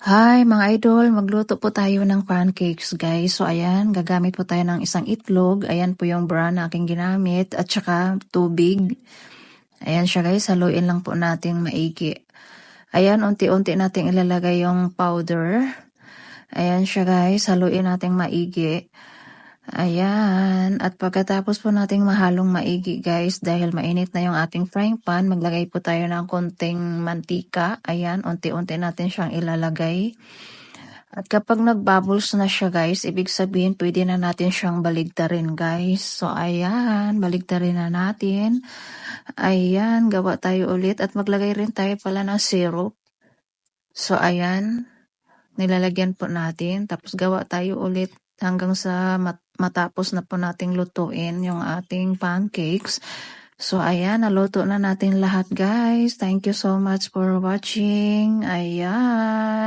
Hi mga idol, magluto po tayo ng pancakes guys. So ayan, gagamit po tayo ng isang itlog. Ayan po yung bran na aking ginamit at saka tubig. Ayan siya guys, haluin lang po natin maigi. Ayan, unti-unti natin ilalagay yung powder. Ayan siya guys, haluin natin maigi. Ayan, at pagkatapos po nating mahalong maigi guys, dahil mainit na yung ating frying pan, maglagay po tayo ng konting mantika. Ayan, unti-unti natin siyang ilalagay. At kapag nag-bubbles na siya guys, ibig sabihin pwede na natin siyang baligtarin guys. So ayan, baligtarin na natin. Ayan, gawa tayo ulit at maglagay rin tayo pala ng syrup. So ayan, nilalagyan po natin. Tapos gawa tayo ulit hanggang sa matapos na po nating lutuin yung ating pancakes. So ayan, naluto na natin lahat guys. Thank you so much for watching. Ayan.